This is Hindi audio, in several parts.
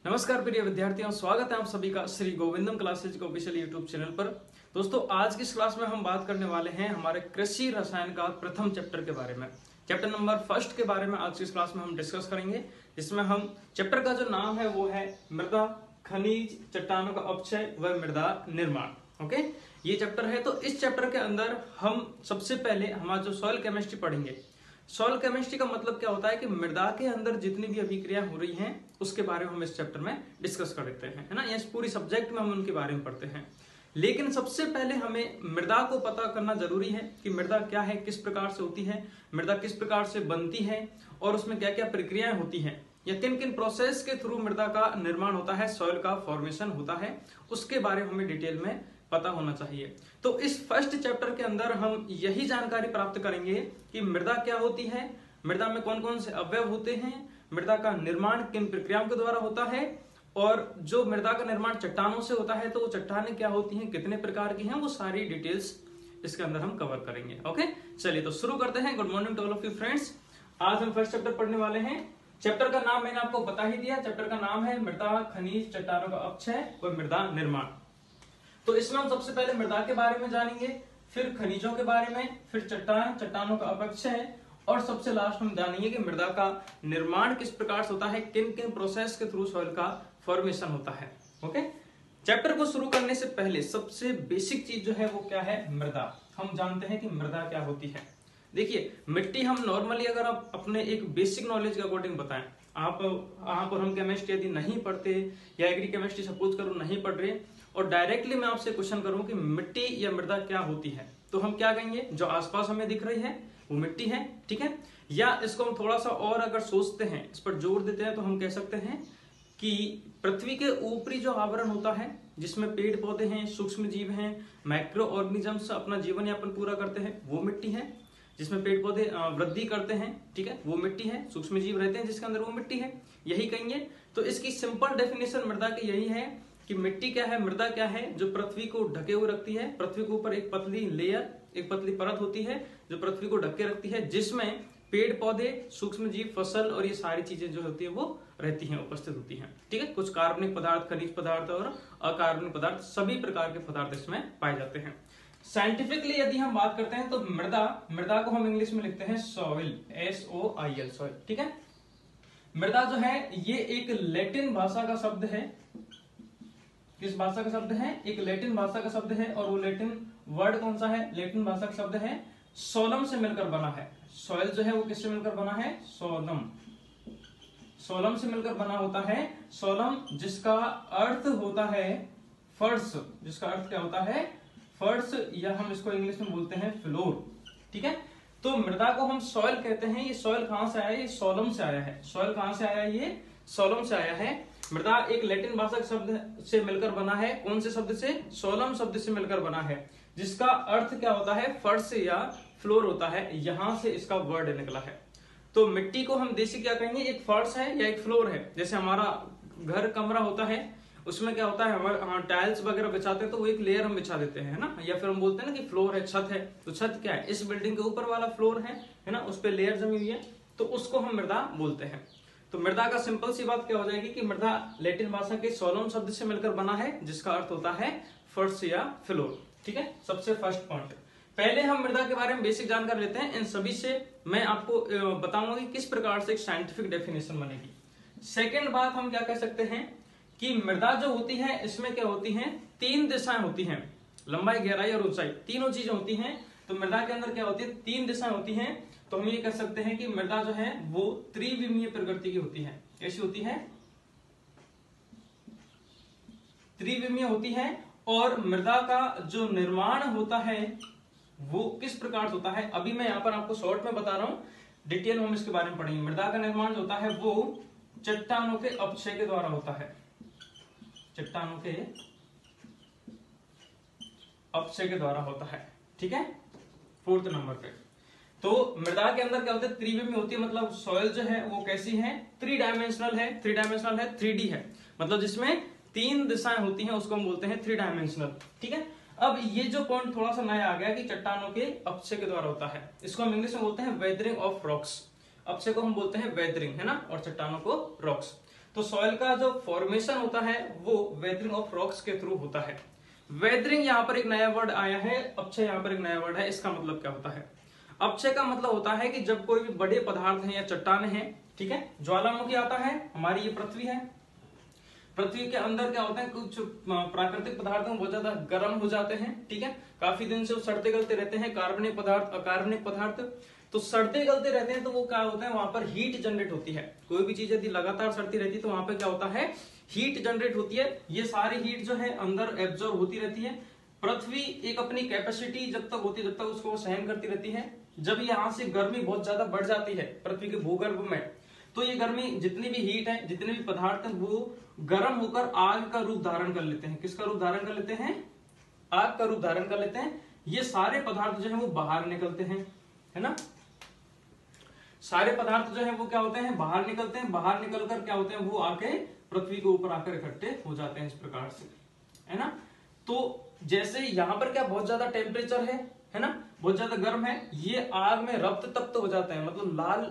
नमस्कार प्रिय विद्यार्थियों, स्वागत है आप सभी का श्री गोविंदम क्लासेज के ऑफिशियल यूट्यूब चैनल पर। दोस्तों, आज की इस क्लास में हम बात करने वाले हैं हमारे कृषि रसायन का प्रथम चैप्टर के बारे में। चैप्टर नंबर 1 के बारे में आज की इस क्लास में हम डिस्कस करेंगे, जिसमें हम चैप्टर का जो नाम है वो है मृदा, खनिज, चट्टानों का अपक्षय व मृदा निर्माण। ओके, ये चैप्टर है। तो इस चैप्टर के अंदर हम सबसे पहले हमारा जो सॉइल केमिस्ट्री पढ़ेंगे। सॉइल केमिस्ट्री का मतलब क्या होता है कि मृदा के अंदर जितनी भी अभिक्रियाएं हो रही हैं उसके बारे में हम इस चैप्टर में डिस्कस कर लेते हैं, है ना। इस पूरी सब्जेक्ट में हम उनके बारे में पढ़ते हैं, लेकिन सबसे पहले हमें मृदा को पता करना जरूरी है कि मृदा क्या है, किस प्रकार से होती है, मृदा किस प्रकार से बनती है और उसमें क्या क्या प्रक्रियाएं होती हैं या किन किन प्रोसेस के थ्रू मृदा का निर्माण होता है, सॉइल का फॉर्मेशन होता है, उसके बारे में हमें डिटेल में पता होना चाहिए। तो इस फर्स्ट चैप्टर के अंदर हम यही जानकारी प्राप्त करेंगे कि मृदा क्या होती है, मृदा में कौन कौन से अवयव होते हैं, मृदा का निर्माण किन प्रक्रियाओं के द्वारा होता है, और जो मृदा का निर्माण चट्टानों से होता है तो वो चट्टानें क्या होती हैं, कितने प्रकार की हैं, वो सारी डिटेल्स इसके अंदर हम कवर करेंगे। ओके, चलिए तो शुरू करते हैं। Good morning to all of you friends. आज हम फर्स्ट चैप्टर पढ़ने वाले हैं। चैप्टर का नाम मैंने आपको बता ही दिया। चैप्टर का नाम है मृदा, खनिज, चट्टानों का अपक्षय व मृदा निर्माण। तो इसमें हम सबसे पहले मृदा के बारे में जानेंगे, फिर खनिजों के बारे में, फिर चट्टानों का अपक्षय, और सबसे लास्ट हम जानेंगे कि मृदा का निर्माण किस प्रकार से होता है, किन किन प्रोसेस के थ्रू सॉइल का फॉर्मेशन होता है। ओके, चैप्टर को शुरू करने से पहले सबसे बेसिक चीज जो है वो क्या है, मृदा। हम जानते हैं कि मृदा क्या होती है। देखिए, मिट्टी हम नॉर्मली अगर आप अपने एक बेसिक नॉलेज के अकॉर्डिंग बताएं, आप और हम केमिस्ट्री यदि नहीं पढ़ते या एग्री केमिस्ट्री सपोज करो नहीं पढ़ रहे और डायरेक्टली मैं आपसे क्वेश्चन करूं कि मिट्टी या मृदा क्या होती है, तो हम क्या कहेंगे, जो आसपास हमें दिख रही है वो मिट्टी है, ठीक है। या इसको हम थोड़ा सा और अगर सोचते हैं, इस पर जोर देते हैं, तो हम कह सकते हैं कि पृथ्वी के ऊपरी जो आवरण होता है जिसमें पेड़ पौधे हैं, सूक्ष्म जीव हैं, माइक्रो ऑर्गेनिजम्स अपना जीवन यापन पूरा करते हैं, वो मिट्टी है। जिसमें पेड़ पौधे वृद्धि करते हैं, ठीक है, वो मिट्टी है। सूक्ष्म जीव रहते हैं जिसके अंदर, वो मिट्टी है, यही कहेंगे। तो इसकी सिंपल डेफिनेशन मृदा की यही है कि मिट्टी क्या है, मृदा क्या है, जो पृथ्वी को ढके हुए रखती है। पृथ्वी के ऊपर एक पतली लेयर, एक पतली परत होती है जो पृथ्वी को ढके रखती है, जिसमें पेड़ पौधे, सूक्ष्म जीव, फसल और ये सारी चीजें जो होती है वो रहती हैं, उपस्थित होती हैं, ठीक है। कुछ कार्बनिक पदार्थ, खनिज पदार्थ और अकार्बनिक पदार्थ, सभी प्रकार के पदार्थ इसमें पाए जाते हैं। साइंटिफिकली यदि हम बात करते हैं तो मृदा को हम इंग्लिश में लिखते हैं सॉइल, SOIL, सॉइल, ठीक है। मृदा जो है ये एक लैटिन भाषा का शब्द है। किस भाषा का शब्द है, एक लैटिन भाषा का शब्द है, और वो लैटिन वर्ड कौन सा है, लैटिन भाषा का शब्द है सोलम से मिलकर बना है। सॉइल जो है वो किससे मिलकर बना है, सोलम, सोलम से मिलकर बना होता है। सोलम जिसका अर्थ होता है फर्श, जिसका अर्थ क्या होता है, फर्श, या हम इसको इंग्लिश में बोलते हैं फ्लोर, ठीक है। तो मृदा को हम सॉइल कहते हैं। ये सॉइल कहां से आया है, ये सोलम से आया है। सॉइल कहां से आया है, ये सोलम से आया है। मृदा एक लैटिन भाषा के शब्द से मिलकर बना है। कौन से शब्द से, सोलम शब्द से मिलकर बना है, जिसका अर्थ क्या होता है, फर्श या फ्लोर होता है। यहां से इसका वर्ड निकला है। तो मिट्टी को हम देसी क्या कहेंगे, एक फर्श है या एक फ्लोर है। जैसे हमारा घर, कमरा होता है, उसमें क्या होता है, हमारे टाइल्स वगैरह बिछाते हैं तो वो एक लेयर हम बिछा देते हैं, है ना। या फिर हम बोलते हैं ना कि फ्लोर है, छत है, तो छत क्या है, इस बिल्डिंग के ऊपर वाला फ्लोर है ना, उस पर लेयर जमी हुई है, तो उसको हम मृदा बोलते हैं। तो मृदा का सिंपल सी बात क्या हो जाएगी कि मृदा लैटिन भाषा के सोलम शब्द से मिलकर बना है, जिसका अर्थ होता है फर्श या फ्लोर, ठीक है। सबसे फर्स्ट पॉइंट, पहले हम मृदा के बारे में बेसिक जानकारी लेते हैं। इन सभी से मैं आपको बताऊंगा कि किस प्रकार से एक साइंटिफिक डेफिनेशन बनेगी। सेकेंड बात हम क्या कह सकते हैं कि मृदा जो होती है इसमें क्या होती हैं, 3 दिशाएं होती हैं, लंबाई, गहराई और ऊंचाई, तीनों चीजें होती हैं। तो मृदा के अंदर क्या होती है, 3 दिशाएं होती हैं। तो हम ये कह सकते हैं कि मृदा जो है वो त्रिविमीय प्रकृति की होती है। कैसी होती है, त्रिविमीय होती है। और मृदा का जो निर्माण होता है वो किस प्रकार से होता है, अभी मैं यहाँ पर आपको शॉर्ट में बता रहा हूं, डिटेल में हम इसके बारे में पढ़ेंगे। मृदा का निर्माण जो होता है वो चट्टानों के अपक्षय के द्वारा होता है, चट्टानों के अपक्षय के द्वारा होता है, ठीक है। 4th नंबर पे तो मृदा के अंदर क्या होता है, त्रिविमीय होती है। मतलब सॉइल जो है वो कैसी है, 3 डायमेंशनल है, 3D है, मतलब जिसमें 3 दिशाएं होती हैं, उसको हम बोलते हैं 3 डायमेंशनल, ठीक है। अब ये जो पॉइंट थोड़ा सा नया आ गया कि चट्टानों के अपक्षय के द्वारा होता है, इसको हम इंग्लिश में बोलते हैं वेदरिंग ऑफ रॉक्स। अपक्षय को हम बोलते हैं वेदरिंग, है ना, और चट्टानों को रॉक्स। तो सॉइल का जो फॉर्मेशन होता है वो वेदरिंग ऑफ रॉक्स के थ्रू होता है। वेदरिंग यहाँ पर एक नया वर्ड आया है, अपक्षय यहाँ पर एक नया वर्ड है। इसका मतलब क्या होता है? अपक्षय का मतलब होता है कि जब कोई भी बड़े पदार्थ हैं या चट्टाने हैं, ठीक है, ज्वालामुखी आता है, हमारी ये पृथ्वी है, पृथ्वी के अंदर क्या होता है, कुछ प्राकृतिक पदार्थ बहुत ज्यादा गर्म हो जाते हैं, ठीक है, काफी दिन से वो सड़ते गलते रहते हैं, कार्बनिक पदार्थ अकार्बनिक पदार्थ, तो सड़ते गलते रहते हैं तो वो क्या होता है, वहां पर हीट जनरेट होती है। कोई भी चीज यदि लगातार सड़ती रहती है तो वहां पर क्या होता है, हीट जनरेट होती है। ये सारी हीट जो है अंदर एब्जॉर्ब होती रहती है। पृथ्वी एक अपनी कैपेसिटी जब तक होती है जब तक उसको सहन करती रहती है। जब यहाँ से गर्मी बहुत ज्यादा बढ़ जाती है पृथ्वी के भूगर्भ में, तो ये गर्मी जितनी भी हीट है, जितने भी पदार्थ हैं, वो गर्म होकर आग का रूप धारण कर लेते हैं। किसका रूप धारण कर लेते हैं? आग का रूप धारण कर लेते हैं। ये सारे पदार्थ जो है वो बाहर निकलते हैं, है ना, सारे पदार्थ जो है वो क्या होते हैं, बाहर निकलते हैं। बाहर निकलकर क्या होते हैं, वो आके पृथ्वी के ऊपर आकर इकट्ठे हो जाते हैं इस प्रकार से, है ना। तो जैसे यहाँ पर क्या बहुत ज्यादा टेम्परेचर है ना, बहुत ज्यादा गर्म है, ये आग में रक्त तप्त हो जाते हैं, मतलब लाल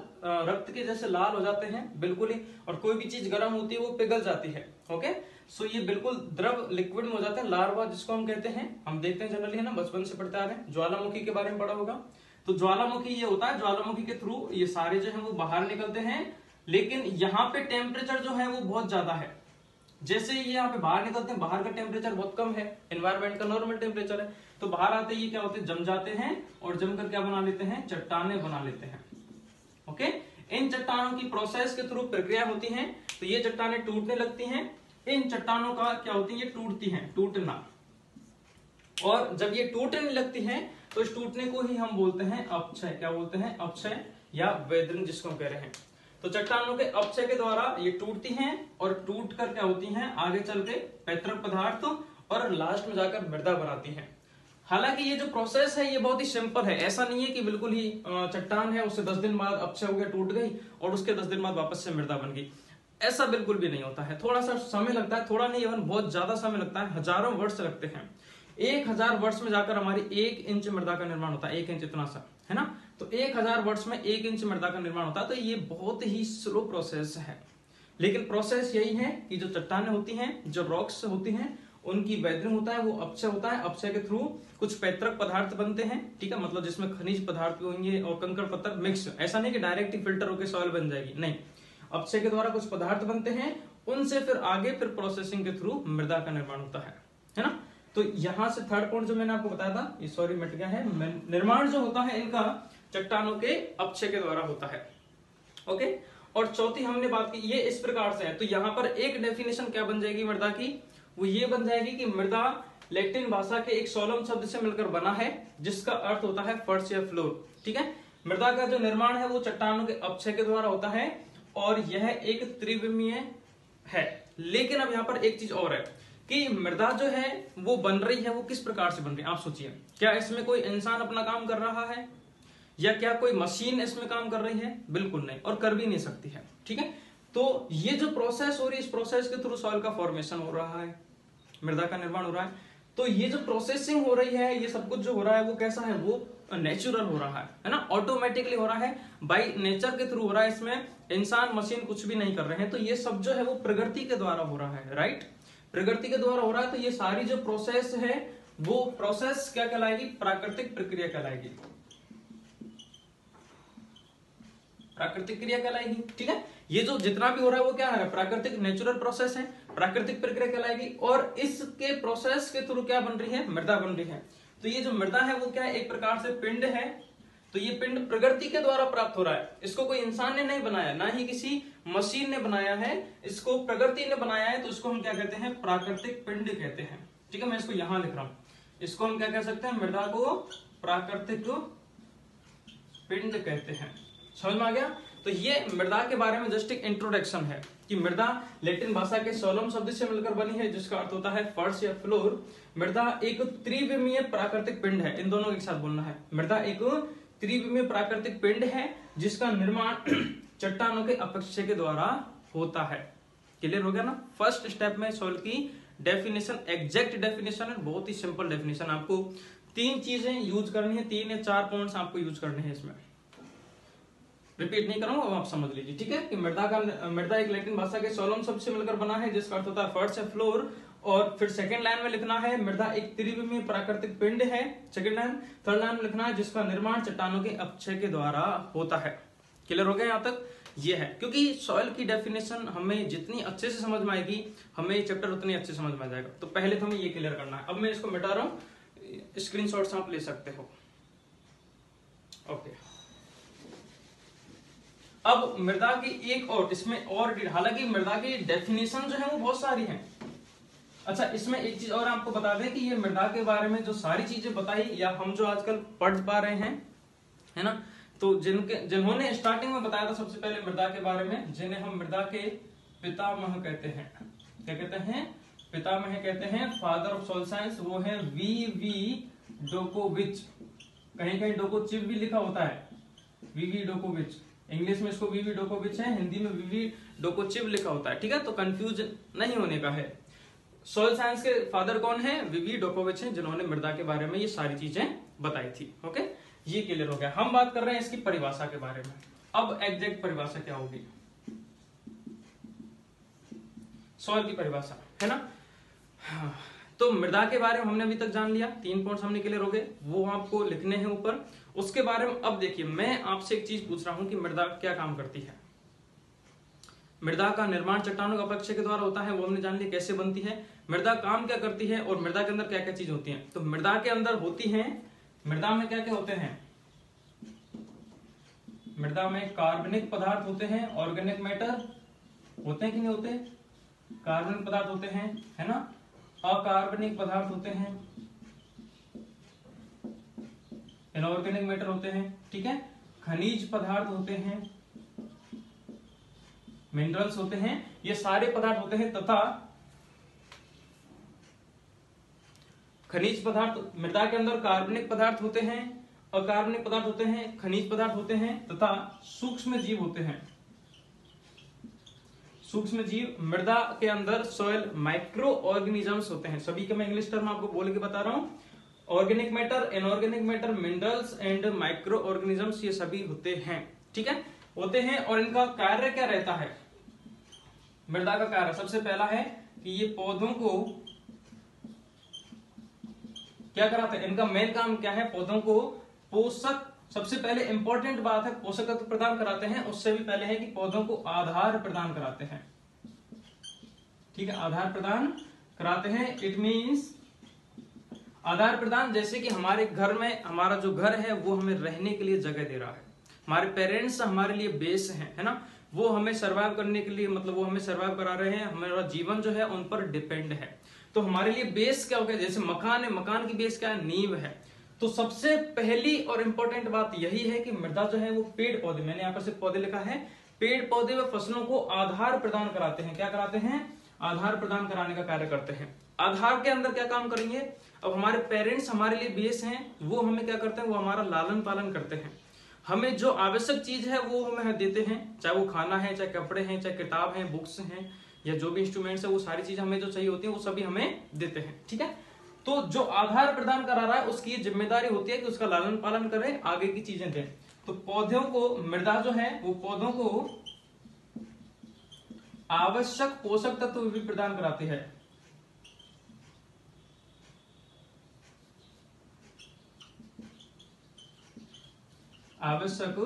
रक्त के जैसे लाल हो जाते हैं बिल्कुल ही। और कोई भी चीज गर्म होती है वो पिघल जाती है। ओके, सो ये बिल्कुल द्रव लिक्विड में हो जाते हैं। लार्वा जिसको हम कहते हैं, हम देखते हैं जनरली, है ना, बचपन से पढ़ते आ रहे हैं। ज्वालामुखी के बारे में पढ़ा होगा। तो ज्वालामुखी ये होता है, ज्वालामुखी के थ्रू ये सारे जो है वो बाहर निकलते हैं। लेकिन यहाँ पे टेम्परेचर जो है वो बहुत ज्यादा है। जैसे ये यहाँ पे बाहर निकलते हैं, बाहर का टेम्परेचर बहुत कम है, एनवायरमेंट का नॉर्मल टेम्परेचर है, तो बाहर आते ही क्या होते हैं, जम जाते हैं और जमकर क्या बना लेते हैं, चट्टाने बना लेते हैं। ओके, इन चट्टानों की प्रोसेस के थ्रू प्रक्रिया होती है, तो ये चट्टाने टूटने लगती हैं। इन चट्टानों का क्या होती है, ये टूटती हैं, टूटना। और जब ये टूटने लगती हैं तो इस टूटने को ही हम बोलते हैं अपक्षय। क्या बोलते हैं? अपक्षय या वेदरिंग जिसको हम कह रहे हैं। तो चट्टानों के अपक्षय के द्वारा ये टूटती हैं और टूट कर क्या होती हैं, आगे चल के पैतृक पदार्थ और लास्ट में जाकर मृदा बनाती हैं। हालांकि ये जो प्रोसेस है ये बहुत ही सिंपल है। ऐसा नहीं है कि बिल्कुल ही चट्टान है, उससे 10 दिन बाद अपक्षय हो गया, टूट गई और उसके 10 दिन बाद वापस से मृदा बन गई। ऐसा बिल्कुल भी नहीं होता है। थोड़ा सा समय लगता है, थोड़ा नहीं इवन बहुत ज्यादा समय लगता है, हजारों वर्ष लगते हैं। 1000 वर्ष में जाकर हमारी 1 इंच मृदा का निर्माण होता है। 1 इंच इतना सा, है ना, तो 1000 वर्ष में 1 इंच मृदा का निर्माण होता है। तो ये बहुत ही स्लो प्रोसेस है। लेकिन प्रोसेस यही है कि जो चट्टानें होती हैं, जो रॉक्स होती हैं, उनकी वेदरिंग होता है, वो अपक्षय होता है। अपक्षय के थ्रू कुछ पैतृक पदार्थ बनते हैं, ठीक है, मतलब जिसमें खनिज पदार्थ भी होंगे और कंकड़ पत्थर मिक्स। ऐसा नहीं कि डायरेक्ट ही फिल्टर होकर सॉइल बन जाएगी, नहीं। अपक्षय के द्वारा कुछ पदार्थ बनते हैं, उनसे फिर आगे फिर प्रोसेसिंग के थ्रू मृदा का निर्माण होता है ना। तो यहां से थर्ड पॉइंट जो मैंने आपको बताया था, ये सॉरी मिट गया है, निर्माण जो होता है इनका चट्टानों के अपक्षय के द्वारा होता है। ओके, और चौथी हमने बात की, ये इस प्रकार से है। तो यहाँ पर एक डेफिनेशन क्या बन जाएगी मृदा की, वो ये बन जाएगी कि मृदा लैटिन भाषा के एक सोलम शब्द से मिलकर बना है, जिसका अर्थ होता है फर्श या फ्लोर। ठीक है, मृदा का जो निर्माण है वो चट्टानों के अपक्षय के द्वारा होता है और यह एक त्रिविमीय है। लेकिन अब यहाँ पर एक चीज और है कि मृदा जो है वो बन रही है, वो किस प्रकार से बन रही है। आप सोचिए, क्या इसमें कोई इंसान अपना काम कर रहा है या क्या कोई मशीन इसमें काम कर रही है? बिल्कुल नहीं, और कर भी नहीं सकती है। ठीक है, तो ये जो प्रोसेस हो रही है, इस प्रोसेस के थ्रू सॉइल का फॉर्मेशन हो रहा है, मृदा का निर्माण हो रहा है। तो ये जो प्रोसेसिंग हो रही है, ये सब कुछ जो हो रहा है वो कैसा है, वो नेचुरल हो रहा है ना, ऑटोमेटिकली हो रहा है, बाय नेचर के थ्रू हो रहा है। इसमें इंसान मशीन कुछ भी नहीं कर रहे हैं। तो ये सब जो है वो प्रकृति के द्वारा हो रहा है, राइट, प्रकृति के द्वारा हो रहा है। तो ये सारी जो प्रोसेस है वो प्रोसेस क्या कहलाएगी, प्राकृतिक प्रक्रिया कहलाएगी, प्राकृतिक क्रिया कहलाएगी। ठीक है, ये जो जितना भी हो रहा है वो क्या है, प्राकृतिक नेचुरल प्रोसेस है, प्राकृतिक प्रक्रिया कहलाएगी। और इसके प्रोसेस के थ्रू क्या बन रही है, मृदा बन रही है। तो ये जो मृदा है वो क्या है, एक प्रकार से पिंड है। तो ये पिंड प्रकृति के द्वारा प्राप्त हो रहा है, इसको कोई इंसान ने नहीं बनाया, ना ही किसी मशीन ने बनाया है, इसको प्रकृति ने बनाया है। तो इसको हम क्या कहते हैं, प्राकृतिक पिंड कहते हैं। ठीक है, मैं इसको यहां लिख रहा हूं, इसको हम क्या कह सकते हैं, मृदा को प्राकृतिक पिंड कहते हैं। समझ में आ गया। तो ये मृदा के बारे में जस्ट एक इंट्रोडक्शन है कि मृदा लैटिन भाषा के सोलम शब्द से मिलकर बनी है, जिसका अर्थ होता है फर्श या फ्लोर। मृदा एक त्रिविमीय प्राकृतिक पिंड है, इन दोनों के साथ बोलना है। मृदा एक त्रिविमीय प्राकृतिक पिंड है जिसका निर्माण चट्टानों के अपक्षय के द्वारा होता है। क्लियर हो गया ना। फर्स्ट स्टेप में सॉइल की डेफिनेशन, एग्जैक्ट डेफिनेशन है, बहुत ही सिंपल डेफिनेशन। आपको 3 चीजें यूज करनी है, 3 या 4 पॉइंट्स आपको यूज करने हैं इसमें। रिपीट नहीं करूंगा, आप समझ लीजिए, ठीक है। कि मृदा एक लैटिन भाषा के सोलम शब्द से मिलकर बना है, जिसका अर्थ होता है फर्श या फ्लोर। और फिर सेकंड लाइन में लिखना है मृदा एक त्रिविमीय प्राकृतिक पिंड है, सेकंड लाइन। थर्ड लाइन में लिखना है जिसका निर्माण चट्टानों के अपक्षय के द्वारा होता है। क्लियर हो गया यहाँ तक? ये है, क्योंकि सॉइल की डेफिनेशन हमें जितनी अच्छे से समझ में आएगी, हमें चैप्टर उतनी अच्छे समझ में आ जाएगा। तो पहले तो हमें ये क्लियर करना है। अब मैं इसको मिटा रहा हूँ, स्क्रीनशॉट्स आप ले सकते हो। ओके, अब मृदा की एक और इसमें और, हालांकि मृदा की डेफिनेशन जो है वो बहुत सारी हैं। अच्छा, इसमें एक चीज और आपको बता दें कि ये मृदा के बारे में जो सारी चीजें बताई या हम जो आजकल पढ़ पा रहे हैं, है ना, तो जिन्होंने स्टार्टिंग में बताया था सबसे पहले मृदा के बारे में, जिन्हें हम मृदा के पितामह कहते हैं, क्या कहते हैं? पितामह कहते हैं, फादर ऑफ सॉइल साइंस, वो है वी डोकोविच। कहीं कहीं डोकोचिव भी लिखा होता है, वी डोकोविच। इंग्लिश में इसको वी डोकोविच है, हिंदी में वी डोकोचिव लिखा होता है, ठीक है। तो कंफ्यूज नहीं होने का है। सॉइल साइंस के फादर कौन है? वी डोकोविच हैं, जिन्होंने मृदा के बारे में ये सारी चीजें बताई थी। ओके, ये क्लियर हो गया। हम बात कर रहे हैं इसकी परिभाषा के बारे में। अब एग्जैक्ट परिभाषा क्या होगी सॉइल की परिभाषा, है ना। हाँ, तो मृदा के बारे में हमने अभी तक जान लिया, 3 पॉइंट्स हमने क्लियर हो गए, वो आपको लिखने हैं ऊपर। उसके बारे में अब देखिए, मैं आपसे एक चीज पूछ रहा हूं कि मृदा क्या काम करती है। मृदा का निर्माण चट्टानों के अपक्षय के द्वारा होता है, वो हमने जान लिया कैसे बनती है। मृदा काम क्या करती है और मृदा के अंदर क्या क्या चीज होती है। तो मृदा के अंदर होती है, मृदा में क्या क्या होते हैं? मृदा में कार्बनिक पदार्थ होते हैं, ऑर्गेनिक मैटर होते हैं कि नहीं होते? कार्बनिक पदार्थ होते हैं, है ना। अकार्बनिक पदार्थ होते हैं, इनऑर्गेनिक मैटर होते हैं, ठीक है। खनिज पदार्थ होते हैं, मिनरल्स होते हैं, ये सारे पदार्थ होते हैं। तथा खनिज पदार्थ, मृदा के अंदर कार्बनिक पदार्थ होते हैं, अकार्बनिक पदार्थ होते हैं, खनिज पदार्थ होते हैं, तथा सूक्ष्म जीव होते हैं। सूक्ष्म जीव मृदा के अंदर सॉइल माइक्रो ऑर्गेनिजम्स होते हैं। सभी के मैं इंग्लिश टर्म आपको बोल के बता रहा हूं। Organic matter, inorganic matter, minerals and micro organisms, ये सभी होते हैं, ठीक है, होते हैं। और इनका कार्य क्या रहता है? मृदा का कार्य सबसे पहला है कि ये पौधों को क्या कराते हैं? इनका मेन काम क्या है? पौधों को पोषक, सबसे पहले इंपॉर्टेंट बात है, पोषक तत्व प्रदान कराते हैं। उससे भी पहले है कि पौधों को आधार प्रदान कराते हैं, ठीक है, आधार प्रदान कराते हैं। इट मीन्स आधार प्रदान, जैसे कि हमारे घर में, हमारा जो घर है वो हमें रहने के लिए जगह दे रहा है। हमारे पेरेंट्स हमारे लिए बेस है ना, वो हमें सर्वाइव करने के लिए, मतलब वो हमें सर्वाइव करा रहे हैं, हमारा जीवन जो है उन पर डिपेंड है। तो हमारे लिए बेस क्या हो गया? जैसे मकान है, मकान की बेस क्या है? नींव है। तो सबसे पहली और इंपॉर्टेंट बात यही है कि मृदा जो है वो पेड़ पौधे, मैंने यहाँ पर सिर्फ पौधे लिखा है, पेड़ पौधे व फसलों को आधार प्रदान कराते हैं। क्या कराते हैं? आधार प्रदान कराने का कार्य करते हैं। आधार के अंदर क्या काम करेंगे? अब हमारे पेरेंट्स हमारे लिए बेस हैं, वो हमें क्या करते हैं? वो हमारा लालन पालन करते हैं। हमें जो आवश्यक चीज है वो हमें देते हैं, चाहे वो खाना है, चाहे कपड़े हैं, चाहे किताब है, बुक्स हैं, या जो भी इंस्ट्रूमेंट्स है, वो सारी चीज हमें जो चाहिए होती है वो सभी हमें देते हैं, ठीक है। तो जो आधार प्रदान करा रहा है उसकी जिम्मेदारी होती है कि उसका लालन पालन करे, आगे की चीजें दें। तो पौधों को, मृदा जो है वो पौधों को आवश्यक पोषक तत्व भी प्रदान कराती है। आवश्यक,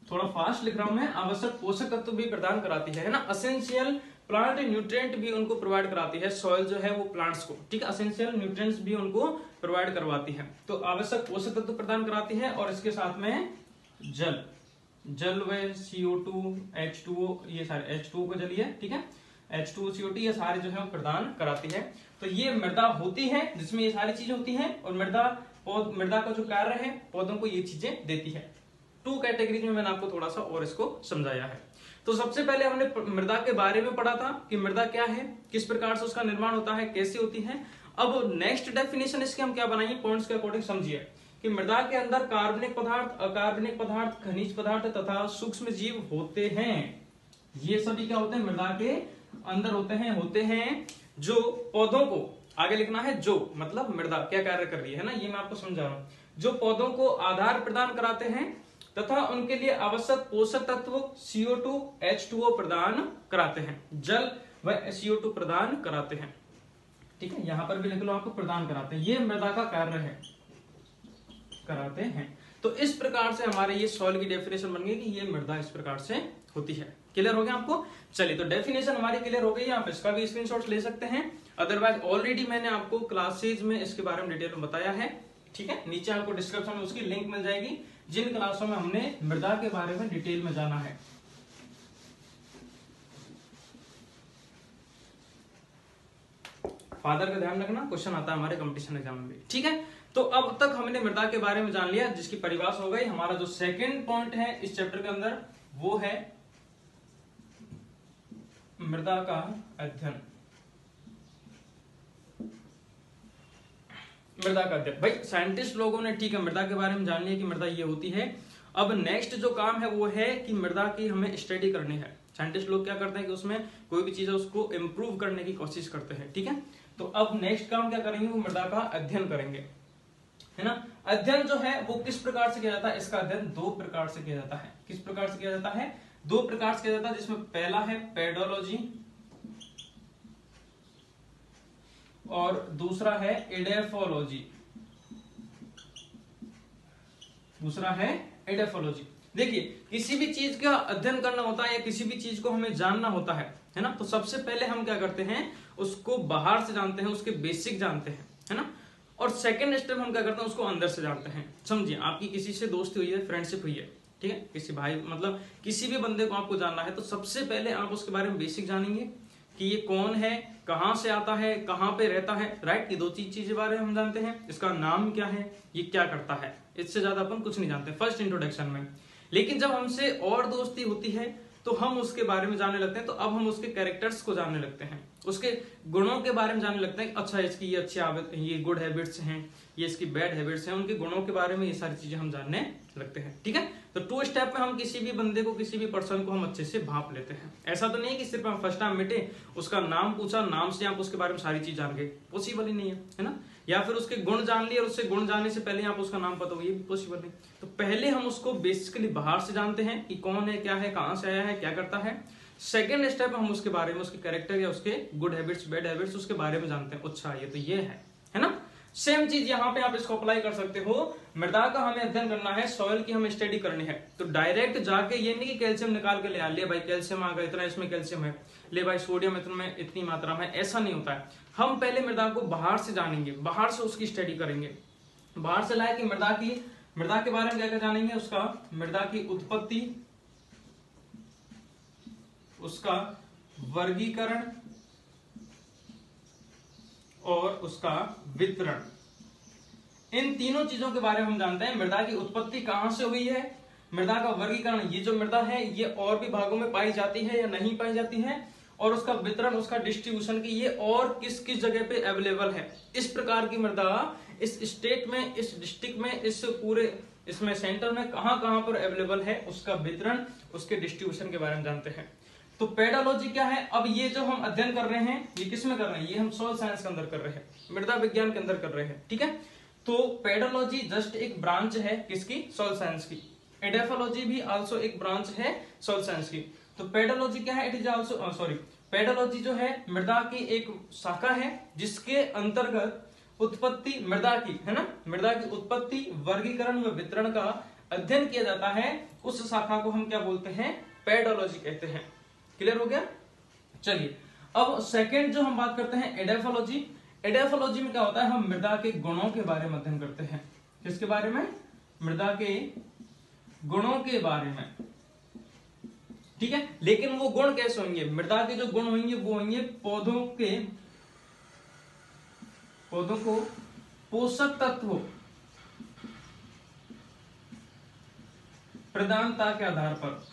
थोड़ा फास्ट लिख रहा हूं मैं, आवश्यक पोषक तत्व भी प्रदान कराती है ना। असेंशियल प्लांट न्यूट्रिएंट भी उनको प्रोवाइड कराती है, सॉइल जो है वो प्लांट्स को, ठीक है, असेंशियल न्यूट्रिएंट्स भी उनको प्रोवाइड करवाती है। तो आवश्यक पोषक तत्व प्रदान कराती है, और इसके साथ में जल व CO2, H2O, ये सारे H2O को जल ही है, ठीक है, H2O, CO2 ये सारे जो है वो प्रदान कराती है। तो ये मृदा होती है जिसमें ये सारी चीजें होती हैं, और मृदा का जो कार्य है पौधों को ये चीजें देती है। 2 कैटेगरीज में मैंने आपको थोड़ा सा और इसको समझाया है। तो सबसे पहले हमने मृदा के बारे में पढ़ा था कि मृदा क्या है, किस प्रकार से उसका निर्माण होता है, कैसे होती है। अब नेक्स्ट डेफिनेशन इसके हम क्या बनाएंगे, पॉइंट्स के अकॉर्डिंग समझिए कि मृदा के अंदर कार्बनिक पदार्थ, अकार्बनिक पदार्थ, खनिज पदार्थ तथा सूक्ष्म जीव होते हैं। ये सभी क्या होते हैं? मृदा के अंदर होते हैं जो पौधों को, आगे लिखना है जो, मतलब मृदा क्या कार्य कर रही है ना, ये मैं आपको समझा रहा हूं। जो पौधों को आधार प्रदान कराते हैं तथा उनके लिए आवश्यक पोषक तत्व CO2 H2O प्रदान कराते हैं। जल व CO2 प्रदान कराते हैं। ठीक है, यहां पर भी लिख लो आपको, प्रदान कराते हैं, ये मृदा का कार्य है, कराते हैं। तो इस प्रकार से हमारे ये सॉइल की डेफिनेशन बन गई कि ये मृदा इस प्रकार से होती है। क्लियर हो गया आपको? चलिए, तो डेफिनेशन हमारी क्लियर हो गई। आप इसका भी स्क्रीनशॉट ले सकते हैं, अदरवाइज ऑलरेडी मैंने आपको क्लासेज में इसके बारे में डिटेल में बताया है। ठीक है, नीचे आपको डिस्क्रिप्शन में उसकी लिंक मिल जाएगी, जिन क्लासों में हमने मृदा के बारे में डिटेल में जाना है। फादर का ध्यान रखना, क्वेश्चन आता है हमारे कंपटीशन एग्जाम में भी। ठीक है, तो अब तक हमने मृदा के बारे में जान लिया, जिसकी परिभाषा हो गई। हमारा जो सेकंड पॉइंट है इस चैप्टर के अंदर वो है मृदा का अध्ययन। मृदा का अध्ययन, भाई साइंटिस्ट लोगों ने ठीक है मृदा के बारे में जान लिया कि मृदा ये होती है। अब नेक्स्ट जो काम है वो है कि मृदा की हमें स्टडी करनी है। साइंटिस्ट लोग क्या करते हैं कि उसमें कोई भी चीज है उसको इम्प्रूव करने की कोशिश करते हैं। ठीक है, तो अब नेक्स्ट काम क्या करेंगे, वो मृदा का अध्ययन करेंगे, है ना। अध्ययन जो है वो किस प्रकार से किया जाता है, इसका अध्ययन दो प्रकार से किया जाता है। किस प्रकार से किया जाता है, दो प्रकार से किया जाता है, जिसमें पहला है पेडोलॉजी और दूसरा है एडेफोलॉजी। दूसरा है एडेफोलॉजी। देखिए, किसी भी चीज का अध्ययन करना होता है या किसी भी चीज को हमें जानना होता है ना, तो सबसे पहले हम क्या करते हैं, उसको बाहर से जानते हैं, उसके बेसिक जानते हैं, है ना। और सेकंड स्टेप हम क्या करते हैं, उसको अंदर से जानते हैं। समझिए, आपकी किसी से दोस्ती हुई है, फ्रेंडशिप हुई है, ठीक है, किसी भाई मतलब किसी भी बंदे को आपको जानना है, तो सबसे पहले आप उसके बारे में बेसिक जानेंगे कि ये कौन है, कहां से आता है, कहां पे रहता है, राइट। ये दो चीजें बारे में हम जानते हैं, इसका नाम क्या है, ये क्या करता है, इससे ज्यादा अपन कुछ नहीं जानते फर्स्ट इंट्रोडक्शन में। लेकिन जब हमसे और दोस्ती होती है तो हम उसके बारे में जानने लगते हैं, तो अब हम उसके कैरेक्टर्स को जानने लगते हैं, उसके गुणों के बारे में जानने लगते हैं। अच्छा, इसकी ये अच्छी आदत, ये गुड हैबिट्स हैं, ये इसकी बैड हैबिट्स हैं, उनके गुणों के बारे में ये सारी चीजें हम जानने लगते हैं। ठीक है, तो 2 स्टेप में हम किसी भी बंदे को, किसी भी पर्सन को हम अच्छे से भांप लेते हैं। ऐसा तो नहीं है कि सिर्फ हम फर्स्ट टाइम मिटे, उसका नाम पूछा, नाम से आप उसके बारे में सारी चीज जान गए, पॉसिबल ही नहीं है ना। या फिर उसके गुण जान लिए और उससे गुण जानने से पहले आप उसका नाम पता हो, ये भी पॉसिबल नहीं। तो पहले हम उसको बेसिकली बाहर से जानते हैं कि कौन है, क्या है, कहां से आया है, क्या करता है। सेकेंड स्टेप हम उसके बारे में, उसके कैरेक्टर या उसके गुड हैबिट्स, बैड हैबिट्स, उसके बारे में जानते हैं। अच्छा, ये तो ये है ना। सेम चीज यहाँ पे आप इसको अप्लाई कर सकते हो। मृदा का हमें अध्ययन करना है, सॉइल की हमें स्टडी करनी है, तो डायरेक्ट जाके ये नहीं कि कैल्शियम निकाल के ले आ, ले भाई कैल्शियम आ गया, इतना इसमें कैल्शियम है, ले भाई सोडियम इतने इतनी मात्रा में, ऐसा नहीं होता है। हम पहले मृदा को बाहर से जानेंगे, बाहर से उसकी स्टडी करेंगे। बाहर से लाए कि मृदा के बारे में क्या क्या जानेंगे, उसका मृदा की उत्पत्ति, उसका वर्गीकरण और उसका वितरण। इन तीनों चीजों के बारे में हम जानते हैं। मृदा की उत्पत्ति कहां से हुई है, मृदा का वर्गीकरण, ये जो मृदा है ये और भी भागों में पाई जाती है या नहीं पाई जाती है, और उसका वितरण, उसका डिस्ट्रीब्यूशन की ये और किस किस जगह पे अवेलेबल है। इस प्रकार की मृदा इस स्टेट में, इस डिस्ट्रिक्ट में, इस पूरे इसमें सेंटर में कहां कहां पर अवेलेबल है, उसका वितरण, उसके डिस्ट्रीब्यूशन के बारे में जानते हैं। तो पेडोलॉजी क्या है, अब ये जो हम अध्ययन कर रहे हैं ये किस में कर रहे हैं, ये हम सॉइल साइंस के अंदर कर रहे हैं, मृदा विज्ञान के अंदर कर रहे हैं। ठीक है, तो पेडोलॉजी जस्ट एक ब्रांच है किसकी, सॉइल साइंस की। एडेफोलॉजी भी आल्सो एक ब्रांच है सॉइल साइंस की। तो पेडोलॉजी क्या है, इट इज आल्सो पेडोलॉजी जो है मृदा की एक शाखा है, जिसके अंतर्गत उत्पत्ति मृदा की, है ना, मृदा की उत्पत्ति, वर्गीकरण व वितरण का अध्ययन किया जाता है। उस शाखा को हम क्या बोलते हैं, पेडोलॉजी कहते हैं। क्लियर हो गया। चलिए, अब सेकंड जो हम बात करते हैं एडेफोलॉजी। एडेफोलॉजी में क्या होता है, हम मृदा के गुणों के बारे में अध्ययन करते हैं। किसके बारे में, मृदा के गुणों के बारे में। ठीक है, लेकिन वो गुण कैसे होंगे, मृदा के जो गुण होंगे वो होंगे पौधों को पोषक तत्व प्रदानता के आधार पर।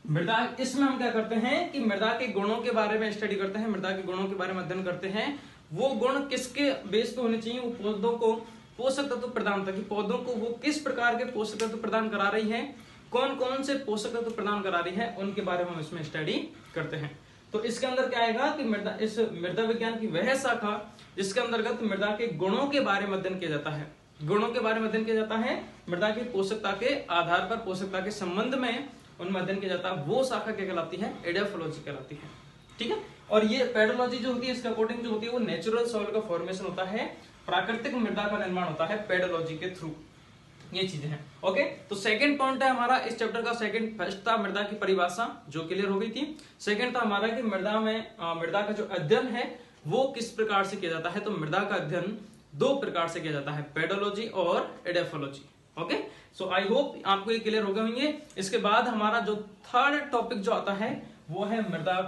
मृदा, इसमें हम क्या करते हैं कि मृदा के गुणों के बारे में स्टडी करते हैं, मृदा के गुणों के बारे में अध्ययन करते हैं। वो गुण किसके बेस पे होने चाहिए, वो पौधों को पोषक तत्व प्रदानता की, पौधों को वो किस प्रकार के पोषक तत्व प्रदान करा रही है, कौन कौन से पोषक तत्व प्रदान करा रही है, उनके बारे में हम इसमें स्टडी करते हैं। तो इसके अंदर क्या आएगा कि मृदा विज्ञान की वह शाखा जिसके अंतर्गत मृदा के गुणों के बारे में अध्ययन किया जाता है। गुणों के बारे में अध्ययन किया जाता है, मृदा की पोषकता के आधार पर, पोषकता के संबंध में उनमें अध्ययन किया जाता है, वो शाखा क्या कहलाती है? एडेफोलॉजी कहलाती है। ठीक है, और ये पेडोलॉजी जो होती है इसके अकॉर्डिंग जो होती है वो नेचुरल सॉइल का फॉर्मेशन होता है, प्राकृतिक मृदा का निर्माण होता है पेडोलॉजी के थ्रू। ये चीजें हैं। ओके, तो सेकंड पॉइंट है हमारा इस चैप्टर का सेकंड। फर्स्ट था मृदा की परिभाषा जो क्लियर हो गई थी। सेकंड था हमारा कि मृदा का जो अध्ययन है वो किस प्रकार से किया जाता है। तो मृदा का अध्ययन दो प्रकार से किया जाता है, पेडोलॉजी और edaphology. Okay, so I hope आपको ये क्लियर हो गए होंगे। इसके बाद हमारा जो थर्ड टॉपिक जो आता है वो है मृदा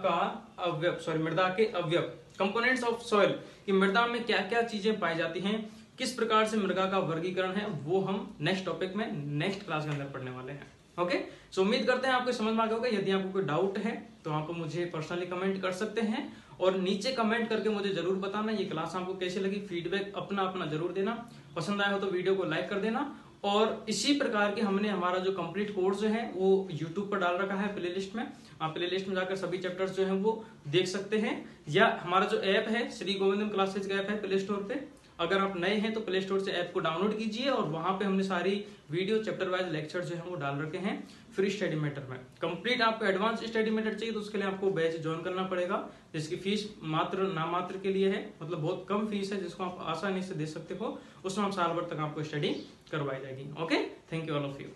के अवयव, कंपोनेंट्स ऑफ सॉइल, कि मृदा में क्या क्या चीजें पाई जाती हैं, किस प्रकार से मृदा का वर्गीकरण है, वो हम नेक्स्ट टॉपिक में नेक्स्ट क्लास के अंदर पढ़ने वाले हैं। ओके, सो उम्मीद करते हैं आपको समझ में आ गया होगा। यदि आपको कोई डाउट है तो आप मुझे पर्सनली कमेंट कर सकते हैं और नीचे कमेंट करके मुझे जरूर बताना ये क्लास आपको कैसी लगी। फीडबैक अपना जरूर देना। पसंद आया हो तो वीडियो को लाइक कर देना। और इसी प्रकार के हमने हमारा जो कंप्लीट कोर्स है वो यूट्यूब पर डाल रखा है प्लेलिस्ट में। आप प्लेलिस्ट में जाकर सभी चैप्टर्स जो हैं वो देख सकते हैं, या हमारा जो ऐप है श्री गोविंदम क्लासेज का ऐप है प्ले स्टोर पे। अगर आप नए हैं तो प्ले स्टोर से ऐप को डाउनलोड कीजिए और वहां पे हमने सारी वीडियो चैप्टर वाइज लेक्चर जो है वो डाल रखे हैं फ्री स्टडी मेटर में। कंप्लीट आपको एडवांस स्टडी मेटर चाहिए तो उसके लिए आपको बैच ज्वाइन करना पड़ेगा, जिसकी फीस मात्र नामात्र के लिए है, मतलब बहुत कम फीस है जिसको आप आसानी से दे सकते हो। उसमें हम साल भर तक आपको स्टडी करवाई जाएगी। Okay, thank you all of you.